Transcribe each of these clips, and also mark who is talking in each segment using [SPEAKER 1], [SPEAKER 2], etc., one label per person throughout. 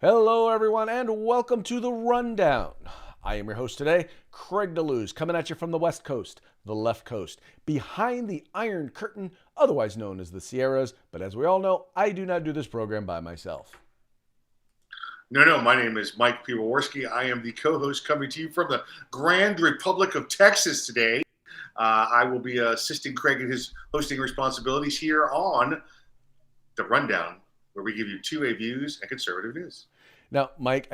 [SPEAKER 1] Hello, everyone, and welcome to the Rundown. I am your host today, Craig DeLuz, coming at you from the West Coast, the left coast, behind the Iron Curtain, otherwise known as the Sierras. But as we all know, I do not do this program by myself.
[SPEAKER 2] No. My name is Mike Piwowarski. I am the co-host coming to you from the Grand Republic of Texas today. I will be assisting Craig in his hosting responsibilities here on the Rundown, where we give you two-way views and conservative news.
[SPEAKER 1] Now, Mike,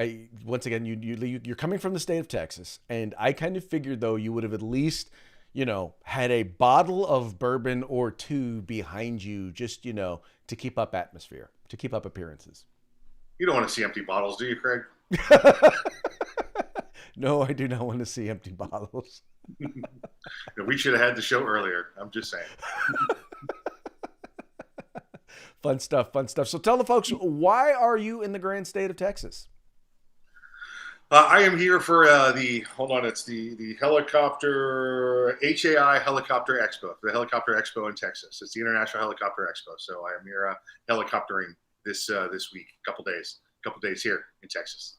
[SPEAKER 1] once again, you're coming from the state of Texas, and I kind of figured, though, you would have at least, had a bottle of bourbon or two behind you just, to keep up atmosphere, to keep up appearances.
[SPEAKER 2] You don't want to see empty bottles, do you, Craig?
[SPEAKER 1] No, I do not want to see empty bottles.
[SPEAKER 2] We should have had the show earlier. I'm just saying.
[SPEAKER 1] Fun stuff, fun stuff. So tell the folks, why are you in the grand state of Texas?
[SPEAKER 2] I am here for it's the helicopter, HAI Helicopter Expo, the Helicopter Expo in Texas. It's the International Helicopter Expo. So I am here helicoptering this week, couple days here in Texas.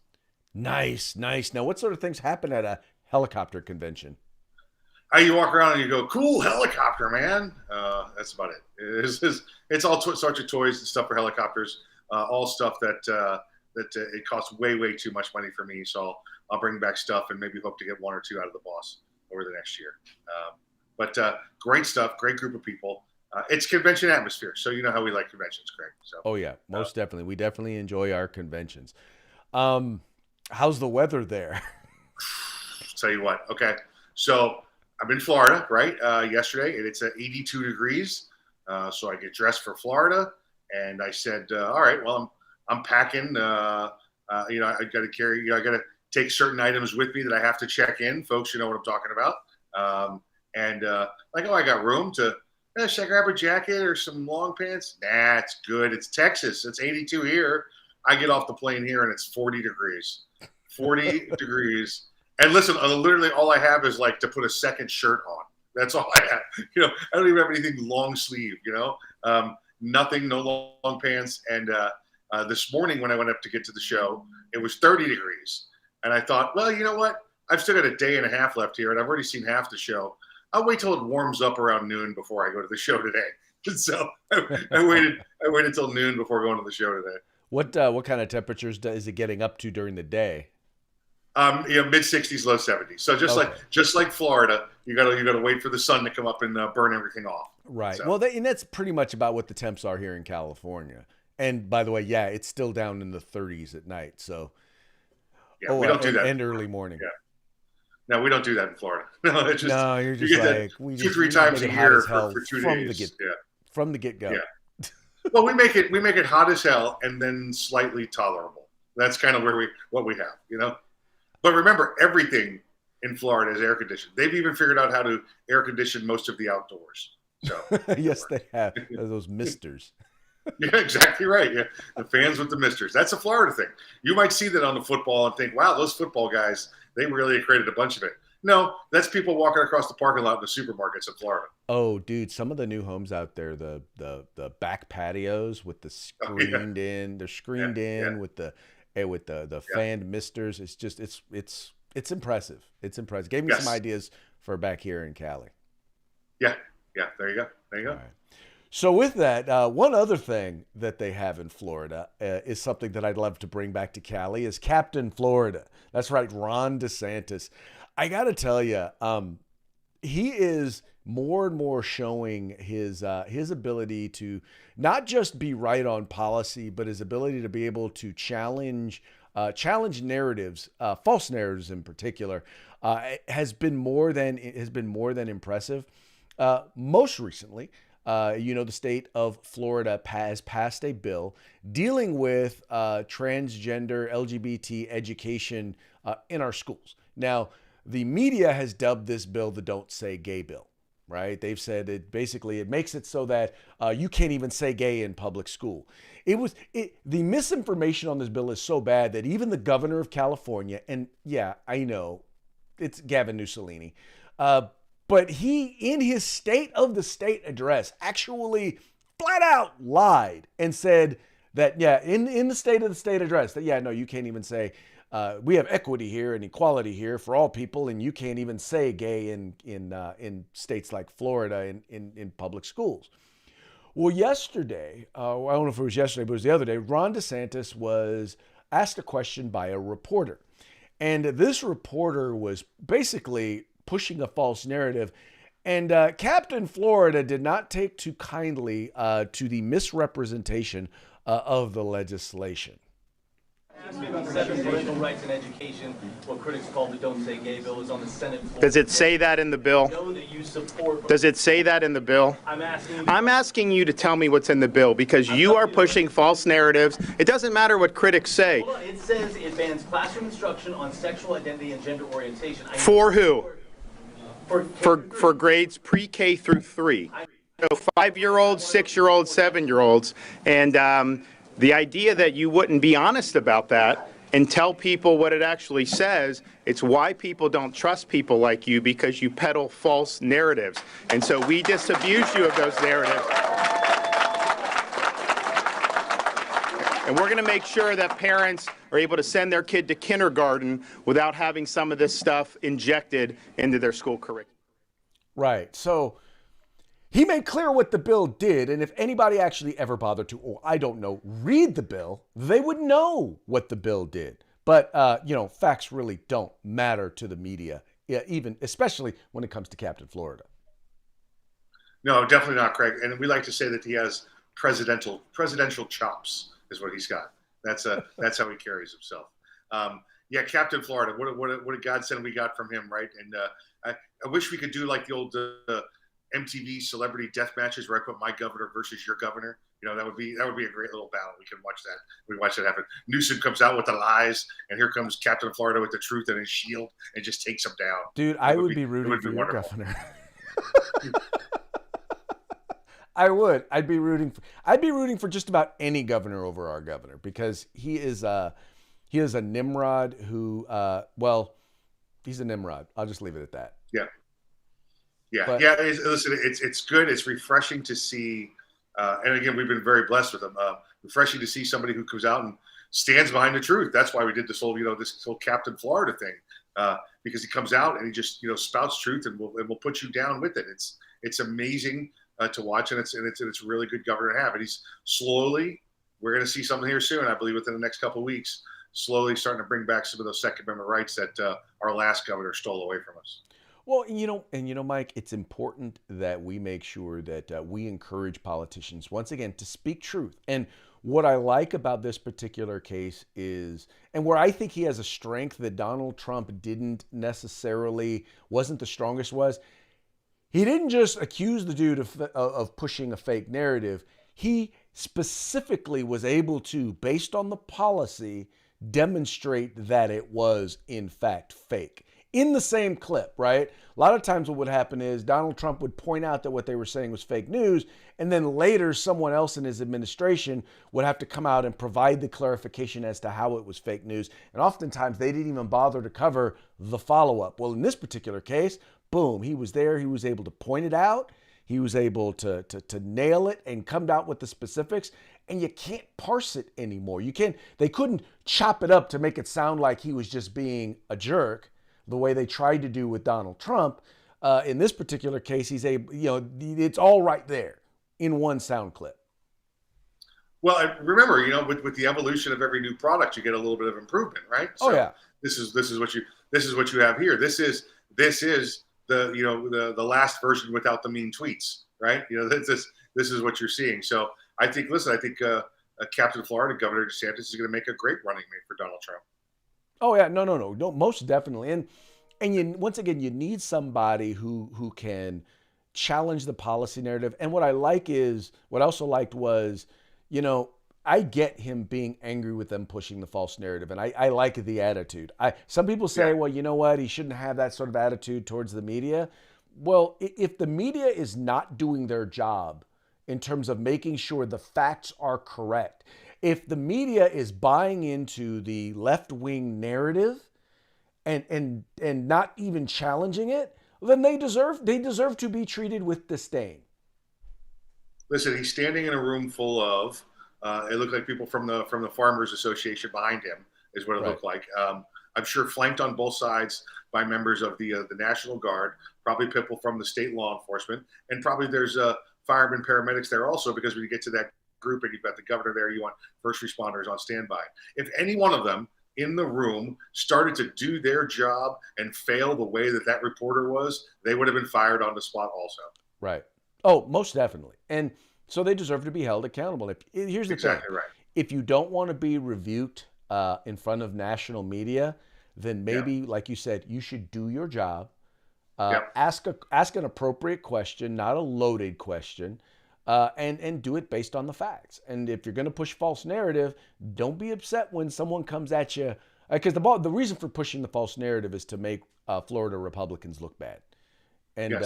[SPEAKER 1] Nice. Now, what sort of things happen at a helicopter convention?
[SPEAKER 2] You walk around and you go, cool helicopter, man. That's about it. It's all sorts of toys and stuff for helicopters, all stuff that it costs way too much money for me. So I'll bring back stuff and maybe hope to get one or two out of the boss over the next year. But great stuff, great group of people. It's convention atmosphere, so you know how we like conventions, Craig. So.
[SPEAKER 1] Oh yeah, most definitely. We definitely enjoy our conventions. How's the weather there?
[SPEAKER 2] Tell you what. Okay, so I'm in Florida, right? Yesterday, and it's at 82 degrees. So I get dressed for Florida, and I said, "All right, well, I'm packing. I got to carry. I got to take certain items with me that I have to check in. Folks, you know what I'm talking about. I got room to. Should I grab a jacket or some long pants? Nah, it's good. It's Texas. It's 82 here. I get off the plane here, and it's 40 degrees. 40 degrees." And listen, literally all I have is like to put a second shirt on. That's all I have. I don't even have anything long sleeve, nothing, no long pants. And this morning when I went up to get to the show, it was 30 degrees. And I thought, well, you know what? I've still got a day and a half left here, and I've already seen half the show. I'll wait till it warms up around noon before I go to the show today. And so I waited till noon before going to the show today.
[SPEAKER 1] What kind of temperatures is it getting up to during the day?
[SPEAKER 2] Mid 60s, low 70s. So just like Florida, you gotta wait for the sun to come up and burn everything off.
[SPEAKER 1] Right.
[SPEAKER 2] So.
[SPEAKER 1] Well, and that's pretty much about what the temps are here in California. And by the way, yeah, it's still down in the 30s at night. So
[SPEAKER 2] yeah, we don't do that.
[SPEAKER 1] And early morning.
[SPEAKER 2] Yeah. No, we don't do that in Florida. No,
[SPEAKER 1] you're just like
[SPEAKER 2] two, 3 times a year for 2 days.
[SPEAKER 1] From the get go.
[SPEAKER 2] Yeah. Well, we make it hot as hell and then slightly tolerable. That's kind of what we have, But remember, everything in Florida is air conditioned. They've even figured out how to air condition most of the outdoors. So
[SPEAKER 1] yes, they have those misters.
[SPEAKER 2] Yeah, exactly right. Yeah, the fans with the misters. That's a Florida thing. You might see that on the football and think, "Wow, those football guys, they really created a bunch of it." No, that's people walking across the parking lot in the supermarkets in Florida.
[SPEAKER 1] Oh, dude, some of the new homes out there, the back patios with the screened in, they're screened in with the fanned misters. It's just it's impressive. It's impressive. Gave me some ideas for back here in Cali.
[SPEAKER 2] Yeah. There you go. All right.
[SPEAKER 1] So with that, one other thing that they have in Florida is something that I'd love to bring back to Cali is Captain Florida. That's right, Ron DeSantis. I got to tell you, he is more and more showing his ability to not just be right on policy, but his ability to be able to challenge narratives, false narratives in particular, has been more than impressive. Most recently, the state of Florida has passed a bill dealing with transgender LGBT education in our schools. Now, the media has dubbed this bill the "Don't Say Gay" bill, right? They've said it makes it so that you can't even say gay in public school. The misinformation on this bill is so bad that even the governor of California, and yeah, I know it's Gavin Newsom, but he, in his State of the State address, actually flat out lied and said that, yeah, in the state address, that, yeah, no, you can't even say, we have equity here and equality here for all people, and you can't even say gay in states like Florida in public schools. Well, yesterday, I don't know if it was yesterday, but it was the other day, Ron DeSantis was asked a question by a reporter. And this reporter was basically pushing a false narrative. And Captain Florida did not take too kindly to the misrepresentation of the legislation.
[SPEAKER 3] Seven parental rights and education, what critics call the Don't Say Gay bill, is on the Senate floor.
[SPEAKER 4] Does it say that in the bill?
[SPEAKER 3] Know that you support.
[SPEAKER 4] Does it say that in the bill? I'm asking you to tell me what's in the bill, because you are pushing false narratives. It doesn't matter what critics say.
[SPEAKER 3] Hold on. It says it bans classroom instruction on sexual identity and gender orientation.
[SPEAKER 4] For who?
[SPEAKER 3] For
[SPEAKER 4] grades pre-K through 3. So 5-year-olds, 6-year-olds, 7-year-olds. And the idea that you wouldn't be honest about that and tell people what it actually says, it's why people don't trust people like you, because you peddle false narratives. And so we disabuse you of those narratives. And we're going to make sure that parents are able to send their kid to kindergarten without having some of this stuff injected into their school curriculum.
[SPEAKER 1] Right. So he made clear what the bill did, and if anybody actually ever bothered to, or I don't know, read the bill, they would know what the bill did. But, facts really don't matter to the media, especially when it comes to Captain Florida.
[SPEAKER 2] No, definitely not, Craig. And we like to say that he has presidential chops, is what he's got. That's how he carries himself. Captain Florida. What a godsend we got from him, right? And I wish we could do like the old MTV celebrity death matches where I put my governor versus your governor. That would be a great little battle. We can watch that. We watch that happen. Newsom comes out with the lies, and here comes Captain Florida with the truth and his shield, and just takes him down.
[SPEAKER 1] Dude, I would be rooting for your governor. I would. I'd be rooting for just about any governor over our governor, because he is a Nimrod who, he's a Nimrod. I'll just leave it at that.
[SPEAKER 2] Yeah. Listen, it's good. It's refreshing to see, and again, we've been very blessed with him. Refreshing to see somebody who comes out and stands behind the truth. That's why we did this whole Captain Florida thing, because he comes out and he just spouts truth, and we'll put you down with it. It's amazing to watch, and it's a really good governor to have. And he's slowly, we're going to see something here soon, I believe, within the next couple of weeks, slowly starting to bring back some of those Second Amendment rights that our last governor stole away from us.
[SPEAKER 1] Well, Mike, it's important that we make sure that we encourage politicians, once again, to speak truth. And what I like about this particular case is, and where I think he has a strength that Donald Trump wasn't the strongest, was he didn't just accuse the dude of pushing a fake narrative. He specifically was able to, based on the policy, demonstrate that it was, in fact, fake. In the same clip, right? A lot of times what would happen is Donald Trump would point out that what they were saying was fake news, and then later someone else in his administration would have to come out and provide the clarification as to how it was fake news. And oftentimes they didn't even bother to cover the follow-up. Well, in this particular case, boom, he was there. He was able to point it out. He was able to nail it and come out with the specifics. And you can't parse it anymore. They couldn't chop it up to make it sound like he was just being a jerk, the way they tried to do with Donald Trump. In this particular case, he's able, it's all right there in one sound clip.
[SPEAKER 2] Well, remember, with the evolution of every new product, you get a little bit of improvement, right? So this is what you have here. This is the last version without the mean tweets, right? This is what you're seeing. So I think Captain Florida, Governor DeSantis, is going to make a great running mate for Donald Trump. Oh yeah,
[SPEAKER 1] no, most definitely. And once again, you need somebody who can challenge the policy narrative. And what I also liked was, I get him being angry with them pushing the false narrative, and I like the attitude. Some people say, well, you know what, he shouldn't have that sort of attitude towards the media. Well, if the media is not doing their job in terms of making sure the facts are correct, if the media is buying into the left-wing narrative and not even challenging it, then they deserve to be treated with disdain.
[SPEAKER 2] Listen, he's standing in a room full of It looked like people from the Farmers Association behind him is what it looked like. I'm sure flanked on both sides by members of the National Guard, probably people from the state law enforcement, and probably there's firemen, paramedics there also, because when you get to that group and you've got the governor there, you want first responders on standby. If any one of them in the room started to do their job and fail the way that reporter was, they would have been fired on the spot also.
[SPEAKER 1] Right. Oh, most definitely. And so they deserve to be held accountable. Here's the thing.
[SPEAKER 2] Right.
[SPEAKER 1] If you don't want to be rebuked in front of national media, then maybe, like you said, you should do your job. Ask an appropriate question, not a loaded question, and do it based on the facts. And if you're going to push false narrative, don't be upset when someone comes at you. Because the reason for pushing the false narrative is to make Florida Republicans look bad. And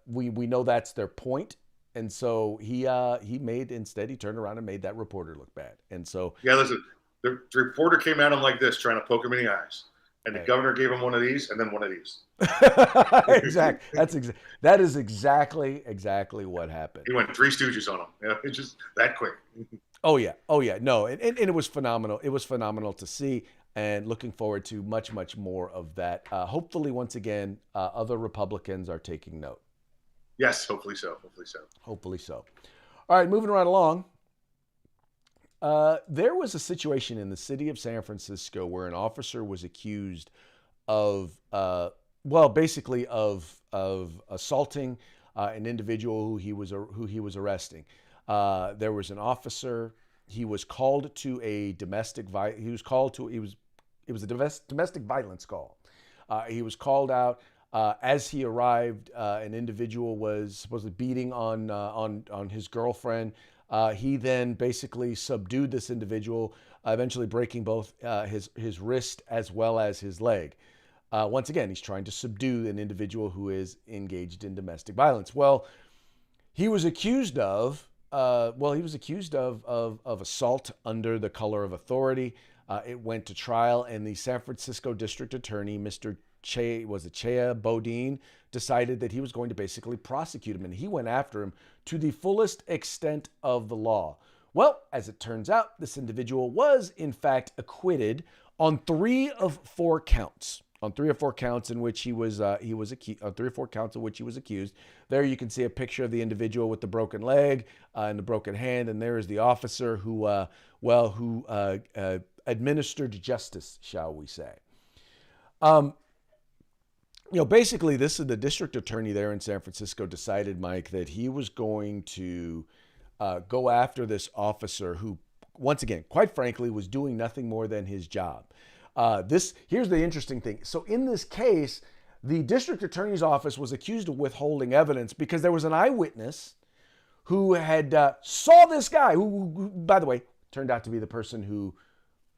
[SPEAKER 1] we know that's their point. And so he turned around and made that reporter look bad. And so
[SPEAKER 2] listen, the reporter came at him like this, trying to poke him in the eyes, and the governor gave him one of these, and then one of these.
[SPEAKER 1] Exactly. That is exactly what happened.
[SPEAKER 2] He went Three Stooges on him. It's just that quick.
[SPEAKER 1] Oh yeah. No, and it was phenomenal. It was phenomenal to see, and looking forward to much more of that. Hopefully, once again, other Republicans are taking note.
[SPEAKER 2] Yes, hopefully so.
[SPEAKER 1] Hopefully so. All right, moving right along. There was a situation in the city of San Francisco where an officer was accused of, basically of assaulting an individual who he was arresting. There was an officer. He was called to a domestic violence call. He was called out. As he arrived, an individual was supposedly beating on his girlfriend. He then basically subdued this individual, eventually breaking both his wrist as well as his leg. Once again, he's trying to subdue an individual who is engaged in domestic violence. Well, he was accused of assault under the color of authority. It went to trial, and the San Francisco District Attorney, Mr. Chea Bodine, decided that he was going to basically prosecute him, and he went after him to the fullest extent of the law. Well, as it turns out, this individual was in fact acquitted on 3 of 4 counts. On 3 or 4 counts in which he was accused. On 3 or 4 counts in which he was accused. There you can see a picture of the individual with the broken leg and the broken hand, and there is the officer who administered justice, shall we say. Basically, this is the district attorney there in San Francisco decided, Mike, that he was going to go after this officer who, once again, quite frankly, was doing nothing more than his job. Here's the interesting thing. So in this case, the district attorney's office was accused of withholding evidence because there was an eyewitness who had saw this guy, who, by the way, turned out to be the person who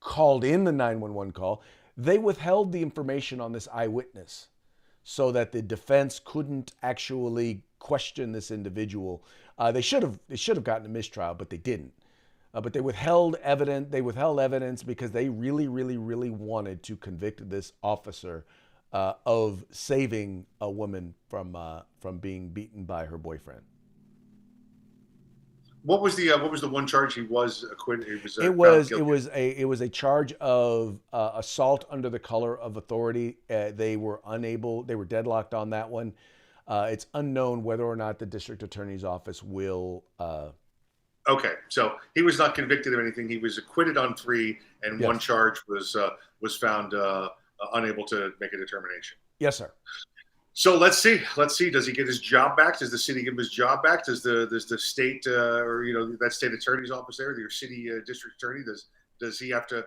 [SPEAKER 1] called in the 911 call. They withheld the information on this eyewitness so that the defense couldn't actually question this individual. They should have gotten a mistrial, but they didn't. But they withheld evidence because they really wanted to convict this officer of saving a woman from being beaten by her boyfriend.
[SPEAKER 2] What was the one charge he was acquitted?
[SPEAKER 1] It was a charge of assault under the color of authority. They were deadlocked on that one. It's unknown whether or not the district attorney's office will.
[SPEAKER 2] Okay, so he was not convicted of anything. He was acquitted on 3, and one charge was found unable to make a determination.
[SPEAKER 1] Yes, sir.
[SPEAKER 2] So let's see. Does he get his job back? Does the city give him his job back? Does the state or that state attorney's office there, your city district attorney, does he have to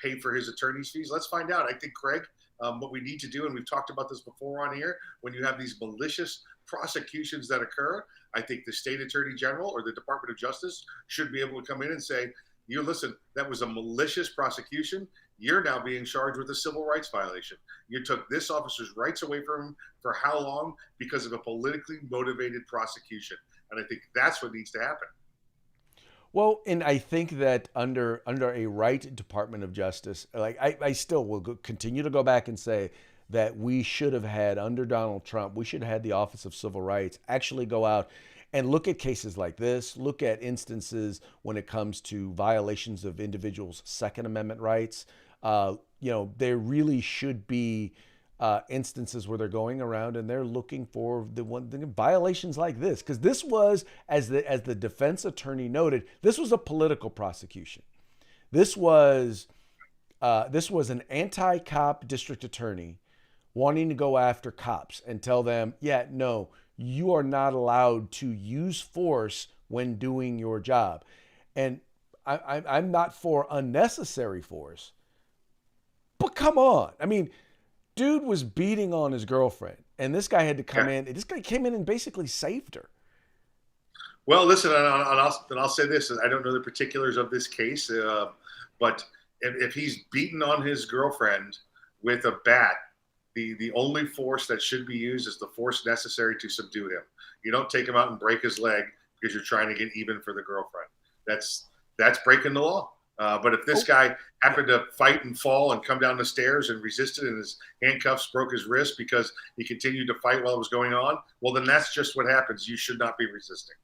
[SPEAKER 2] pay for his attorney's fees? Let's find out. I think, Craig, what we need to do, and we've talked about this before on here, when you have these malicious prosecutions that occur, I think the state attorney general or the Department of Justice should be able to come in and say, listen, that was a malicious prosecution. You're now being charged with a civil rights violation. You took this officer's rights away from him for how long? Because of a politically motivated prosecution. And I think that's what needs to happen.
[SPEAKER 1] Well, and I think that under a right Department of Justice, like I still will continue to go back and say that we should have had, under Donald Trump, we should have had the Office of Civil Rights actually go out And look at cases like this. Look at instances when it comes to violations of individuals' Second Amendment rights. There really should be instances where they're going around and they're looking for the violations like this, because this was, as the defense attorney noted, this was a political prosecution. This was an anti-cop district attorney wanting to go after cops and tell them, yeah, no, you are not allowed to use force when doing your job. And I'm not for unnecessary force, but come on. I mean, dude was beating on his girlfriend, and this guy had to come in. This guy came in and basically saved her.
[SPEAKER 2] Well, listen, and I'll say this. I don't know the particulars of this case, but if he's beaten on his girlfriend with a bat, the only force that should be used is the force necessary to subdue him. You don't take him out and break his leg because you're trying to get even for the girlfriend. That's breaking the law. But if this guy happened to fight and fall and come down the stairs and resisted, and his handcuffs broke his wrist because he continued to fight while it was going on, well, then that's just what happens. You should not be resisting.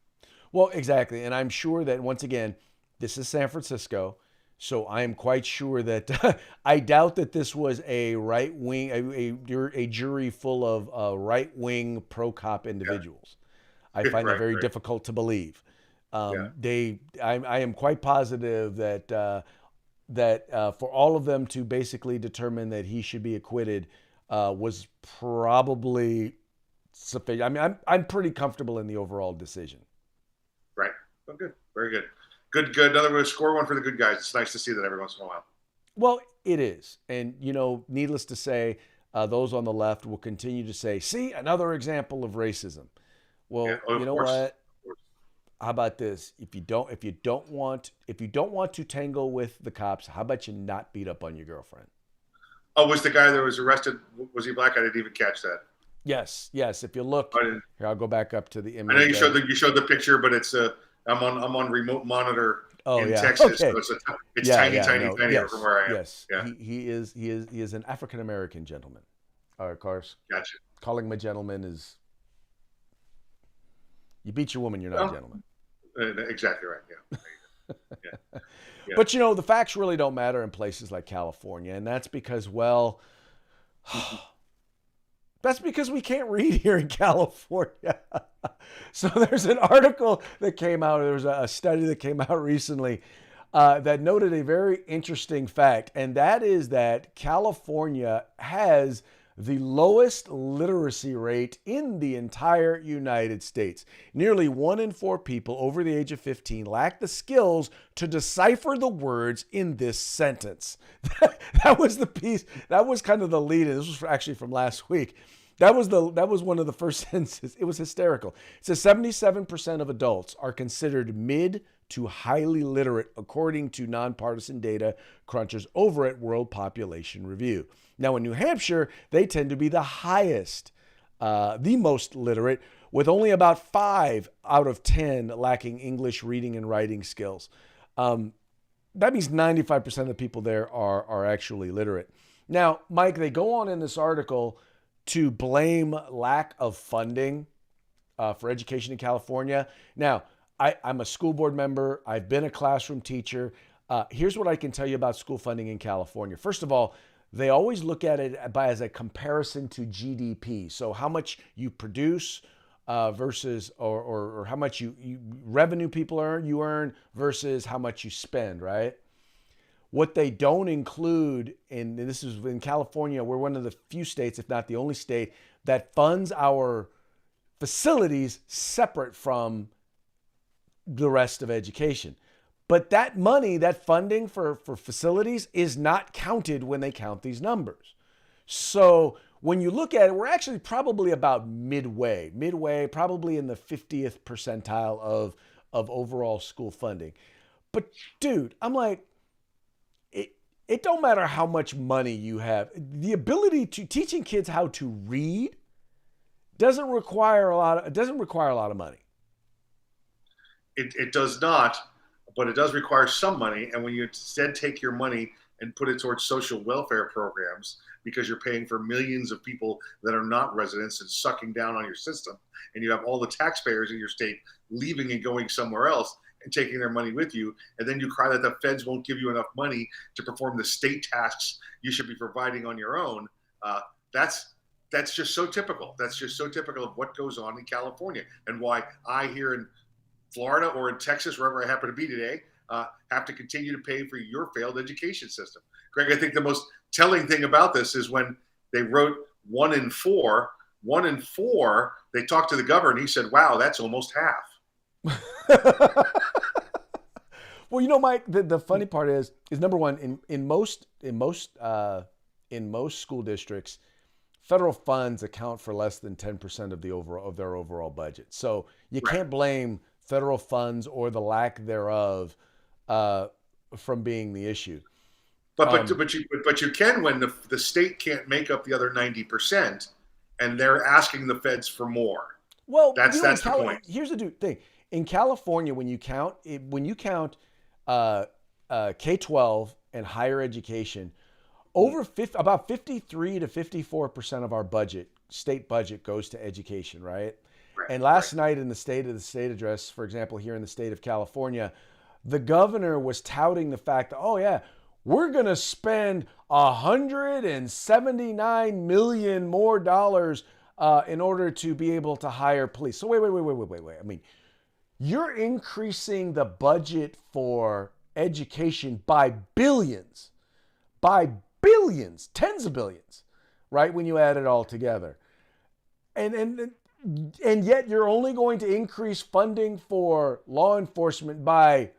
[SPEAKER 1] Well, exactly. And I'm sure that, once again, this is San Francisco. So I am quite sure that I doubt that this was a right wing, a jury full of right wing pro cop individuals. I find that very difficult to believe. I am quite positive that for all of them to basically determine that he should be acquitted was probably sufficient. I mean, I'm pretty comfortable in the overall decision.
[SPEAKER 2] Right. Oh, good. Very good. Good. Another score one for the good guys. It's nice to see that every once in a while.
[SPEAKER 1] Well, it is. And, needless to say, those on the left will continue to say, see, another example of racism. Well, you know what? How about this? If you don't want to tangle with the cops, how about you not beat up on your girlfriend?
[SPEAKER 2] Oh, was the guy that was arrested, was he black? I didn't even catch that.
[SPEAKER 1] Yes. If you look, here, I'll go back up to the image.
[SPEAKER 2] I know you showed the picture, but it's I'm on remote monitor in Texas,
[SPEAKER 1] okay.
[SPEAKER 2] So it's tiny from where I am.
[SPEAKER 1] Yes, he is an African American gentleman. Of course.
[SPEAKER 2] Gotcha.
[SPEAKER 1] Calling him a gentleman is, you beat your woman, you're not a gentleman.
[SPEAKER 2] Exactly right. Yeah.
[SPEAKER 1] But the facts really don't matter in places like California, and that's because, well, that's because we can't read here in California. So there's an article that came out, there was a study that came out recently that noted a very interesting fact, and that is that California has the lowest literacy rate in the entire United States. Nearly 1 in 4 people over the age of 15 lack the skills to decipher the words in this sentence. That was the piece. That was kind of the lead. And this was actually from last week. That was one of the first sentences. It was hysterical. It says 77% of adults are considered mid to highly literate, according to nonpartisan data crunchers over at World Population Review. Now, in New Hampshire, they tend to be the highest, the most literate, with only about 5 out of 10 lacking English reading and writing skills. That means 95% of the people there are actually literate. Now, Mike, they go on in this article to blame lack of funding for education in California. Now, I'm a school board member. I've been a classroom teacher. Here's what I can tell you about school funding in California. First of all, they always look at it as a comparison to GDP. So how much you produce versus or how much you revenue people you earn versus how much you spend, right? What they don't include, and this is in California, we're one of the few states, if not the only state, that funds our facilities separate from the rest of education. But that money, that funding for facilities is not counted when they count these numbers. So when you look at it, we're actually probably about midway, probably in the 50th percentile of overall school funding. But dude, I'm like, it don't matter how much money you have. The ability to teaching kids how to read doesn't require a lot of money.
[SPEAKER 2] It does not, but it does require some money. And when you instead take your money and put it towards social welfare programs because you're paying for millions of people that are not residents and sucking down on your system. And you have all the taxpayers in your state leaving and going somewhere else and taking their money with you. And then you cry that the feds won't give you enough money to perform the state tasks you should be providing on your own. That's just so typical. That's just so typical of what goes on in California, and why I here in Florida or in Texas, wherever I happen to be today, have to continue to pay for your failed education system. Greg, I think the most telling thing about this is when they wrote 1 in 4, they talked to the governor and he said, wow, that's almost half.
[SPEAKER 1] Well, you know, Mike, the funny part is number one, in most school districts, federal funds account for less than 10% of their overall budget. So you can't blame federal funds or the lack thereof from being the issue.
[SPEAKER 2] But you can when the state can't make up the other 90%, and they're asking the feds for more.
[SPEAKER 1] Well,
[SPEAKER 2] that's the point.
[SPEAKER 1] Here's the thing: in California, when you count K-12 and higher education, about 53 to 54% of our state budget goes to education, right? And last night in the State Address, for example, here in the state of California, the governor was touting the fact that, oh yeah, we're going to spend $179 million more dollars in order to be able to hire police. So wait. I mean, you're increasing the budget for education by billions, tens of billions, right? When you add it all together. And yet you're only going to increase funding for law enforcement by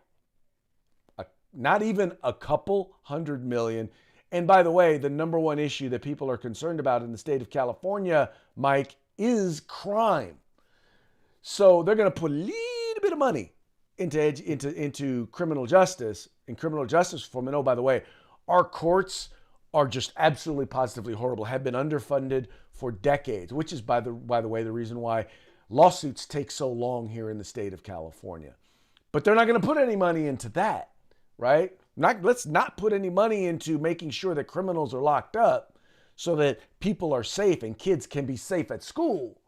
[SPEAKER 1] not even a couple $100 million. And by the way, the number one issue that people are concerned about in the state of California, Mike, is crime. So they're going to put a little bit of money into criminal justice and criminal justice reform. And oh, by the way, our courts are just absolutely positively horrible, have been underfunded for decades, which is, by the way, the reason why lawsuits take so long here in the state of California. But they're not going to put any money into that, right? Let's not put any money into making sure that criminals are locked up so that people are safe and kids can be safe at school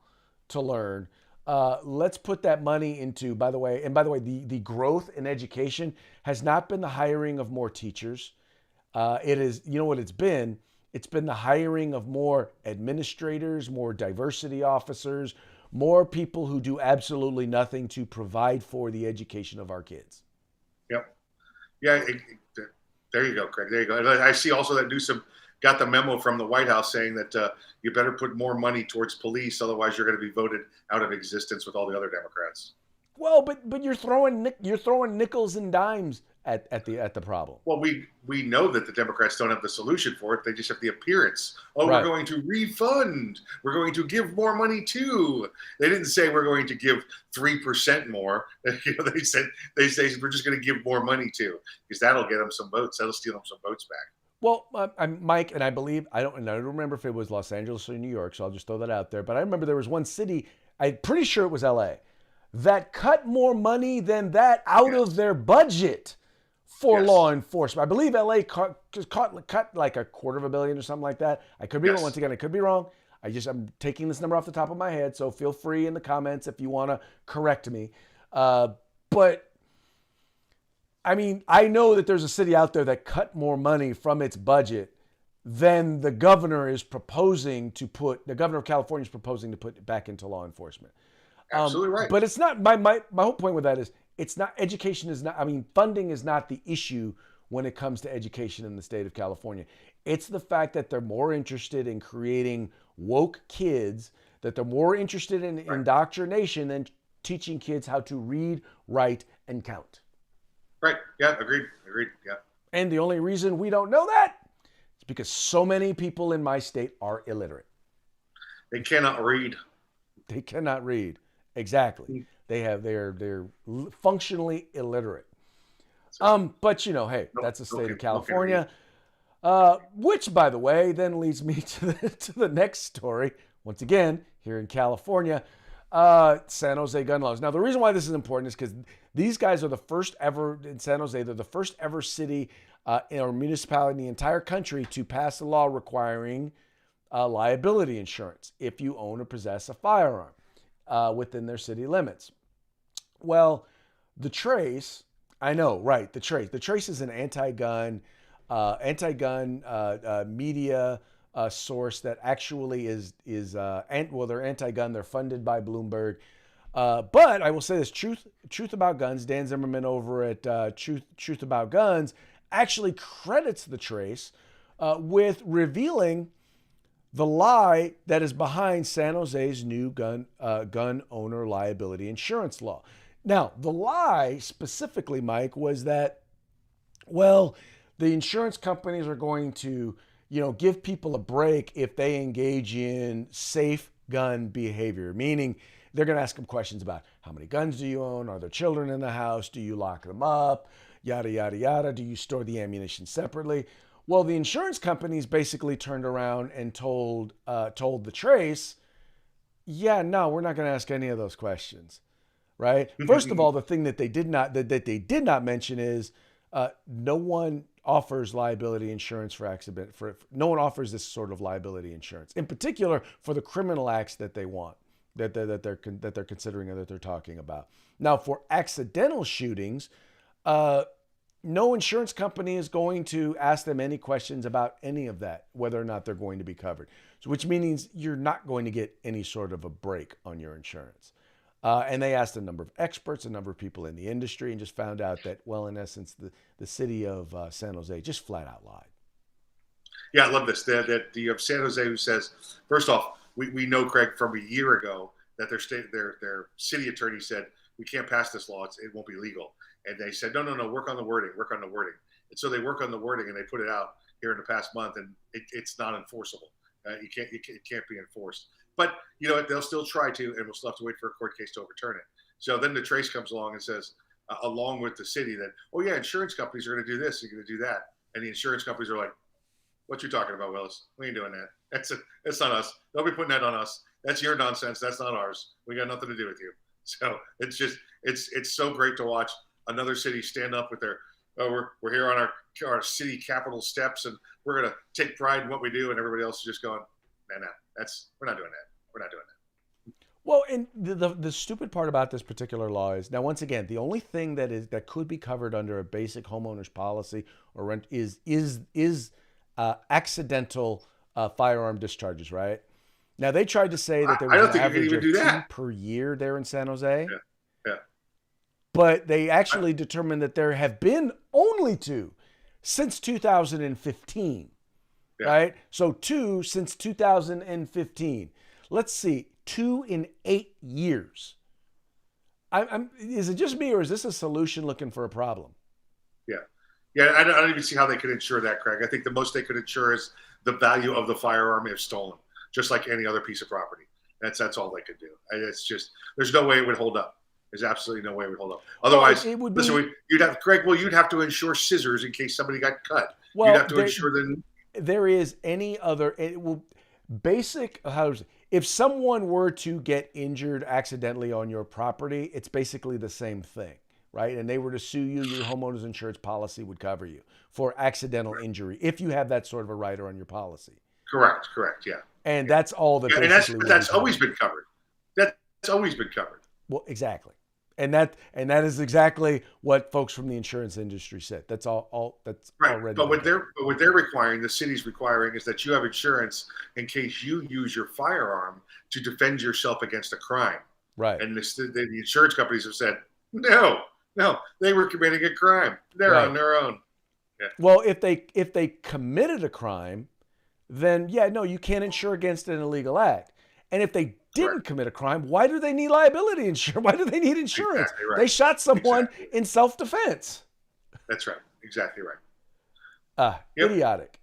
[SPEAKER 1] to learn. Let's put that money into, by the way, the growth in education has not been the hiring of more teachers. It is, you know what it's been? It's been the hiring of more administrators, more diversity officers, more people who do absolutely nothing to provide for the education of our kids.
[SPEAKER 2] Yep. Yeah, there you go, Craig. There you go. And I see also that Newsom got the memo from the White House saying that you better put more money towards police, otherwise you're going to be voted out of existence with all the other Democrats.
[SPEAKER 1] Well, but you're throwing nickels and dimes at the problem.
[SPEAKER 2] Well, we know that the Democrats don't have the solution for it. They just have the appearance. Oh, right. We're going to refund. We're going to give more money too. They didn't say we're going to give 3% more. They said we're just going to give more money too, because that'll get them some votes. That'll steal them some votes back.
[SPEAKER 1] Well, I'm Mike, and I believe I don't remember if it was Los Angeles or New York, so I'll just throw that out there. But I remember there was one city, I'm pretty sure it was LA, that cut more money than that out of their budget for law enforcement. I believe LA cut like $250 million or something like that. I could be wrong. Once again, I could be wrong. I'm taking this number off the top of my head, so feel free in the comments if you want to correct me. But I mean, I know that there's a city out there that cut more money from its budget than the governor of California is proposing to put back into law enforcement.
[SPEAKER 2] Absolutely right.
[SPEAKER 1] But it's not, my whole point with that is, it's not, funding is not the issue when it comes to education in the state of California. It's the fact that they're more interested in creating woke kids, that they're more interested in indoctrination than teaching kids how to read, write, and count.
[SPEAKER 2] Right. Yeah. Agreed. Yeah.
[SPEAKER 1] And the only reason we don't know that is because so many people in my state are illiterate.
[SPEAKER 2] They cannot read.
[SPEAKER 1] They cannot read. Exactly. They're functionally illiterate. But hey, that's the state of California. Which, by the way, then leads me to the next story. Once again, here in California, San Jose gun laws. Now, the reason why this is important is because these guys are the first ever in San Jose. They're the first ever city or municipality in the entire country to pass a law requiring liability insurance if you own or possess a firearm within their city limits. Well, the Trace, I know, right? The Trace. The Trace is an anti-gun media source that actually they're anti-gun. They're funded by Bloomberg. But I will say this: Truth About Guns. Dan Zimmerman over at Truth About Guns actually credits the Trace with revealing the lie that is behind San Jose's new gun owner liability insurance law. Now, the lie specifically, Mike, was that, well, the insurance companies are going to, give people a break if they engage in safe gun behavior, meaning they're going to ask them questions about how many guns do you own? Are there children in the house? Do you lock them up? Yada, yada, yada. Do you store the ammunition separately? Well, the insurance companies basically turned around and told the Trace, yeah, no, we're not going to ask any of those questions. Right. First of all, the thing that they did not mention is no one offers liability insurance for accident. No one offers this sort of liability insurance, in particular for the criminal acts that they want, that they're considering or that they're talking about. Now, for accidental shootings, no insurance company is going to ask them any questions about any of that, whether or not they're going to be covered. So, which means you're not going to get any sort of a break on your insurance. And they asked a number of experts, a number of people in the industry, and just found out that, well, in essence, the city of San Jose just flat out lied.
[SPEAKER 2] Yeah, I love this. That you have San Jose who says, first off, we know, Craig, from a year ago that their city attorney said, we can't pass this law. It won't be legal. And they said, no, work on the wording. And so they work on the wording and they put it out here in the past month, and it's not enforceable. It can't be enforced. But you know what? They'll still try to, and we'll still have to wait for a court case to overturn it. So then the Trace comes along and says, along with the city, that, oh yeah, insurance companies are going to do this, they're going to do that, and the insurance companies are like, what you talking about, Willis? We ain't doing that. That's not us. They'll be putting that on us. That's your nonsense. That's not ours. We got nothing to do with you. So it's so great to watch another city stand up with their, we're here on our city capitol steps, and we're going to take pride in what we do, and everybody else is just going, no, we're not doing that. We're not doing that.
[SPEAKER 1] Well, and the stupid part about this particular law is, now, once again, the only thing that could be covered under a basic homeowner's policy or rent is accidental firearm discharges, right? Now, they tried to say that there was an average of 2 per year there in San Jose.
[SPEAKER 2] Yeah.
[SPEAKER 1] But they actually determined that there have been only 2 since 2015. Yeah. Right? So 2 since 2015. Let's see, 2 in 8 years. Is it just me, or is this a solution looking for a problem?
[SPEAKER 2] Yeah. I don't even see how they could insure that, Craig. I think the most they could insure is the value of the firearm if stolen, just like any other piece of property. That's all they could do. It's just, there's no way it would hold up. There's absolutely no way it would hold up. Otherwise, it would be, you'd have to insure scissors in case somebody got cut.
[SPEAKER 1] Well,
[SPEAKER 2] you'd have to insure them.
[SPEAKER 1] There is any other, if someone were to get injured accidentally on your property, it's basically the same thing, right? And they were to sue you, your homeowner's insurance policy would cover you for accidental injury if you have that sort of a rider on your policy.
[SPEAKER 2] Correct, yeah.
[SPEAKER 1] And that's all that basically.
[SPEAKER 2] And that's always been covered. That's always been covered.
[SPEAKER 1] Well, exactly. And that is exactly what folks from the insurance industry said. That's all that's
[SPEAKER 2] right.
[SPEAKER 1] Already.
[SPEAKER 2] But what they're requiring, the city's requiring, is that you have insurance in case you use your firearm to defend yourself against a crime.
[SPEAKER 1] Right.
[SPEAKER 2] And the insurance companies have said, no, they were committing a crime. They're on their own. Yeah.
[SPEAKER 1] Well, if they committed a crime, then you can't insure against an illegal act. And if they didn't commit a crime, why do they need liability insurance? Why do they need insurance?
[SPEAKER 2] Exactly right.
[SPEAKER 1] They shot someone in self-defense.
[SPEAKER 2] That's right. Exactly right.
[SPEAKER 1] Idiotic.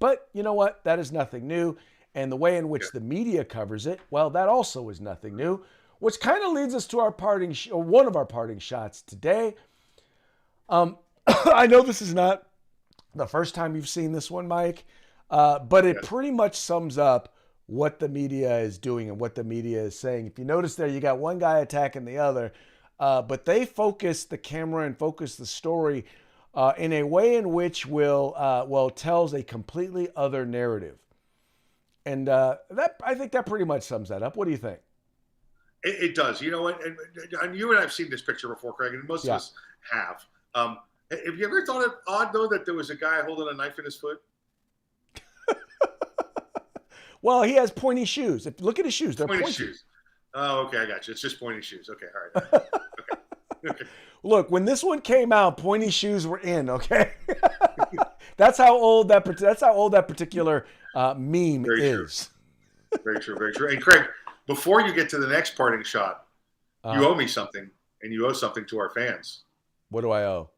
[SPEAKER 1] But you know what? That is nothing new. And the way in which the media covers it, well, that also is nothing new, which kind of leads us to our one of our parting shots today. I know this is not the first time you've seen this one, Mike, but it pretty much sums up what the media is doing and what the media is saying. If you notice there, you got one guy attacking the other, but they focus the camera and focus the story in a way in which tells a completely other narrative. And I think that pretty much sums that up. What do you think?
[SPEAKER 2] It does. You know what? And you and I have seen this picture before, Craig, and most of us have. Have you ever thought it odd, though, that there was a guy holding a knife in his foot?
[SPEAKER 1] Well, he has pointy shoes. Look at his shoes. They're pointy
[SPEAKER 2] shoes. Oh, okay. I got you. It's just pointy shoes. Okay. All right. Okay.
[SPEAKER 1] Look, when this one came out, pointy shoes were in. Okay. That's how old that particular meme is.
[SPEAKER 2] Very true. Very true. And Craig, before you get to the next parting shot, you owe me something, and you owe something to our fans.
[SPEAKER 1] What do I owe?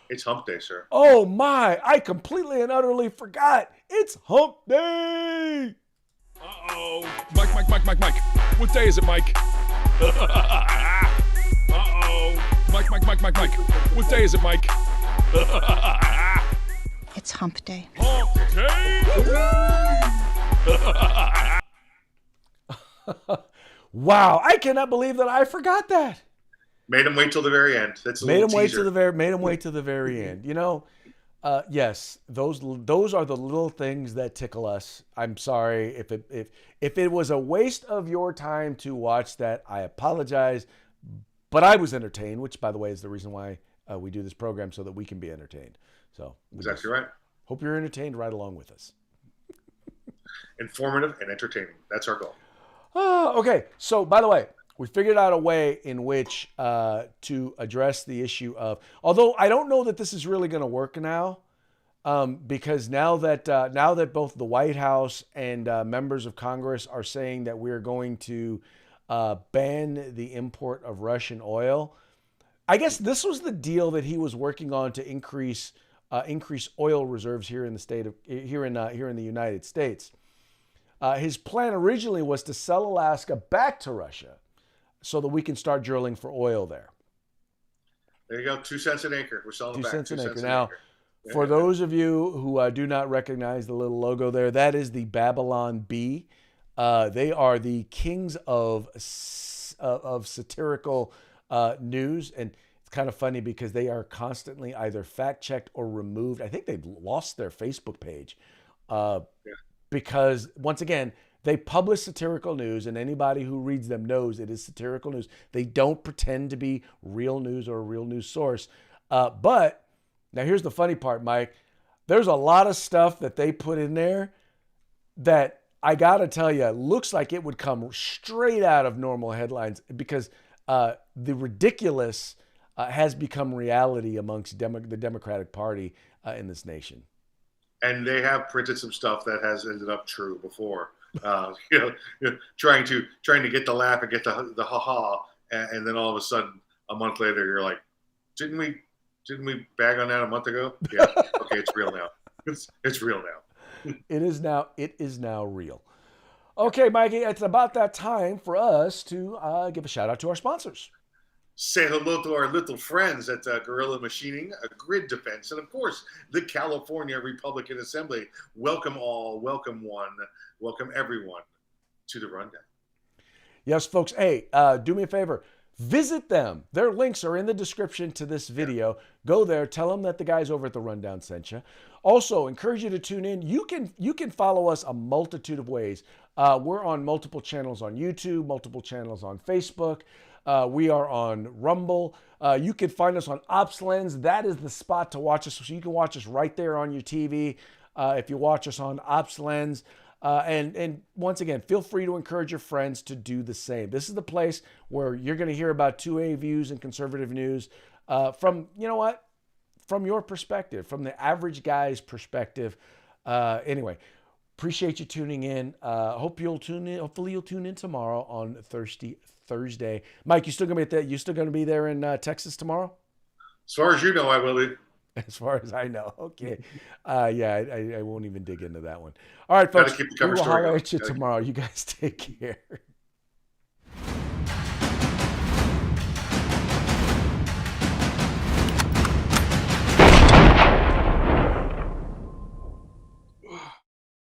[SPEAKER 2] It's Hump Day, sir.
[SPEAKER 1] Oh my! I completely and utterly forgot. It's Hump Day.
[SPEAKER 5] Uh-oh. Mike. What day is it, Mike? Uh-oh. Mike. What day is it, Mike?
[SPEAKER 6] It's Hump Day.
[SPEAKER 5] Hump Day!
[SPEAKER 1] Wow! I cannot believe that I forgot that.
[SPEAKER 2] Made him wait till the very end. That's a
[SPEAKER 1] made him
[SPEAKER 2] teaser.
[SPEAKER 1] Made him wait to the very end. You know, yes, those are the little things that tickle us. I'm sorry if it was a waste of your time to watch that. I apologize, but I was entertained, which, by the way, is the reason why we do this program, so that we can be entertained. So
[SPEAKER 2] exactly right.
[SPEAKER 1] Hope you're entertained right along with us.
[SPEAKER 2] Informative and entertaining. That's our goal.
[SPEAKER 1] Okay. So, by the way, we figured out a way in which to address the issue of, although I don't know that this is really going to work now, because now that both the White House and members of Congress are saying that we're going to ban the import of Russian oil. I guess this was the deal that he was working on to increase oil reserves here in the United States. His plan originally was to sell Alaska back to Russia, so that we can start drilling for oil there.
[SPEAKER 2] There you go. 2 cents an acre. We're selling
[SPEAKER 1] 2
[SPEAKER 2] back.
[SPEAKER 1] cents an
[SPEAKER 2] 2
[SPEAKER 1] acre.
[SPEAKER 2] cents an
[SPEAKER 1] Now,
[SPEAKER 2] acre.
[SPEAKER 1] for those of you who do not recognize the little logo there, that is the Babylon Bee. They are the kings of satirical news, and it's kind of funny because they are constantly either fact-checked or removed. I think they've lost their Facebook page because, once again, they publish satirical news, and anybody who reads them knows it is satirical news. They don't pretend to be real news or a real news source. But now here's the funny part, Mike. There's a lot of stuff that they put in there that I got to tell you, looks like it would come straight out of normal headlines, because the ridiculous has become reality amongst the Democratic Party in this nation.
[SPEAKER 2] And they have printed some stuff that has ended up true before. Trying to get the laugh and get the ha-ha, and then all of a sudden, a month later, you're like, didn't we bag on that a month ago? Yeah. Okay, it's real now. It's real now.
[SPEAKER 1] It is now real. Okay, Mikey, it's about that time for us to give a shout out to our sponsors.
[SPEAKER 2] Say hello to our little friends at Guerrilla Machining, Grid Defense, and of course, the California Republican Assembly. Welcome all, welcome one, welcome everyone to the Rundown.
[SPEAKER 1] Yes, folks. Hey, do me a favor. Visit them. Their links are in the description to this video. Go there. Tell them that the guys over at the Rundown sent you. Also, encourage you to tune in. You can follow us a multitude of ways. We're on multiple channels on YouTube, multiple channels on Facebook. We are on Rumble. You can find us on OpsLens. That is the spot to watch us. So you can watch us right there on your TV if you watch us on OpsLens. And once again, feel free to encourage your friends to do the same. This is the place where you're going to hear about 2A views and conservative news from, you know what, from your perspective, from the average guy's perspective. Anyway, appreciate you tuning in. Hope you'll tune in. Hopefully you'll tune in tomorrow on Thursday. Mike, you still gonna be there? You still gonna be there in Texas tomorrow?
[SPEAKER 2] As far as you know, I will be.
[SPEAKER 1] As far as I know, okay. Yeah, I won't even dig into that one. All right, folks.
[SPEAKER 2] Keep the cover
[SPEAKER 1] we will
[SPEAKER 2] story
[SPEAKER 1] holler
[SPEAKER 2] going.
[SPEAKER 1] at you tomorrow. You guys take care.